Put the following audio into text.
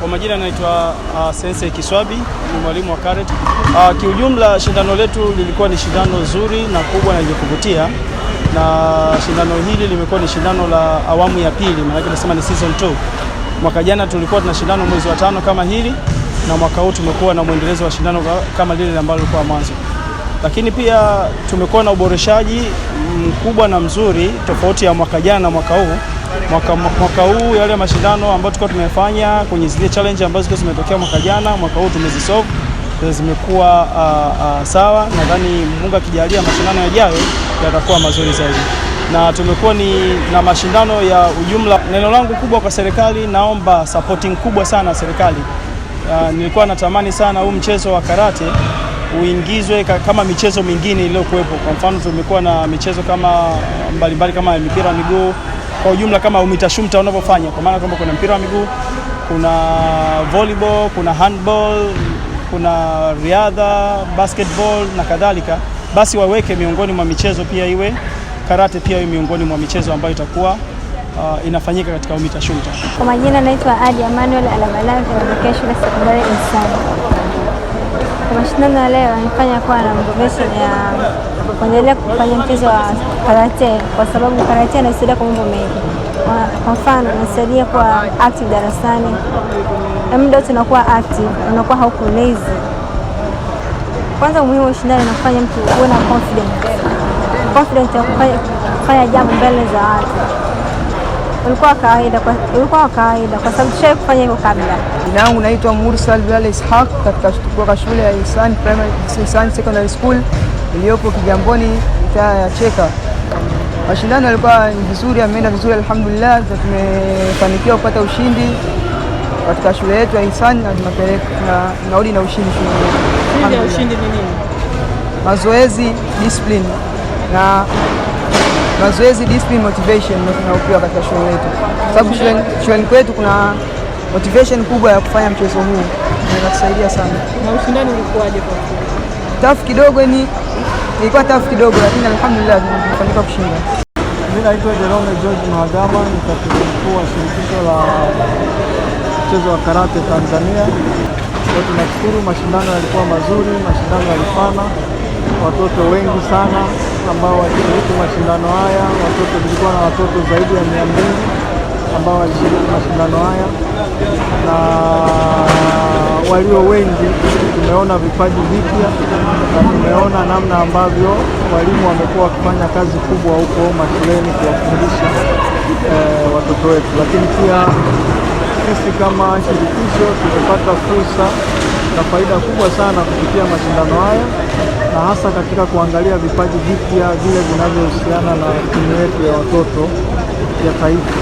Kwa majina naitwa Sensei Kiswabi, ni mwalimu wa karate. Kiujumla shindano letu lilikuwa ni shindano zuri na kubwa na lenye kuvutia, na shindano hili limekuwa ni shindano la awamu ya pili, maana yake tunasema ni season 2. Mwaka jana tulikuwa tuna shindano mwezi wa 5 kama hili, na mwaka huu tumekuwa na muendelezo wa shindano kama lile ambalo lilikuwa mwanzo. Lakini pia tumekuwa na uboreshaji mkubwa na mzuri tofauti ya mwaka jana na mwaka huu. Mwaka huu yale mashindano ambayo tulikuwa tumefanya kwenye zile challenge ambazo zilikuwa zimetokea mwaka jana, mwaka huu tumezisolve, zimekuwa sawa. Nadhani Mungu akijalia mashindano yajayo yatakuwa mazuri zaidi. Na tumekuwa na mashindano ya ujumla. Neno langu kubwa kwa serikali, naomba supporting kubwa sana serikali. Nilikuwa natamani sana huu mchezo wa karate uingizwe kama michezo mingine iliyokuwepo. Kwa mfano tumekuwa na michezo kama mbalimbali kama mipira wa miguu, kwa ujumla kama UMITASHUMTA unavyofanya, kwa maana kwamba kuna mpira wa miguu, kuna volleyball, kuna handball, kuna riadha, basketball na kadhalika. Basi waweke miongoni mwa michezo pia iwe karate pia iwe miongoni mwa michezo ambayo itakuwa inafanyika katika UMITASHUMTA. Kwa majina naitwa Adi Emmanuel Alabalave, natokea shule sekondari Insani. Kwa mashindano ya leo nifanya kuwa na motivation ya kuendelea kufanya mchezo wa karate, kwa sababu karate inasaidia kwa mambo mengi. Kwa mfano inasaidia kuwa active darasani, na muda wote unakuwa active, unakuwa hauko lazy. Kwanza umuhimu wa shindano inafanya mtu uwe na confidence ya kufanya jambo mbele za watu. Ulikuwa kawaida kwa sababu tushawahi kufanya hivyo kabla. Jina langu naitwa Mursal Bilal Ishaq kutoka shule ya Insani Secondary School iliyopo Kigamboni, mtaa ya Cheka. Mashindano yalikuwa vizuri, yameenda vizuri alhamdulillah, na tumefanikiwa kupata ushindi katika shule yetu ya Insani, na tunarudi na ushindi shule. Ushindi ni nini? Mazoezi, discipline na motivation tunaopewa katika shule yetu. Sababu shuleni kwetu kuna motivation kubwa ya kufanya mchezo huu, inatusaidia sana. Na ushindani ulikuwaje kwa kweli? Tough kidogo, ilikuwa tough kidogo, lakini alhamdulillah tumefanikiwa kushinda. Mimi naitwa Jerome George Mahagama, ni katibu mkuu wa shirikisho la mchezo wa karate Tanzania. Tunashukuru, mashindano yalikuwa mazuri, mashindano yalifana, watoto wengi sana ambao walishiriki mashindano haya. Tulikuwa na watoto zaidi ya 200 ambao walishiriki mashindano haya, na walio wengi tumeona vipaji vipya, na tumeona namna ambavyo walimu wamekuwa wakifanya kazi kubwa huko mashuleni kuwafundisha watoto wetu. Lakini pia sisi kama shirikisho tumepata fursa na faida kubwa sana kupitia mashindano haya, na hasa katika kuangalia vipaji vipya vile vinavyohusiana na timu yetu ya watoto ya taifa.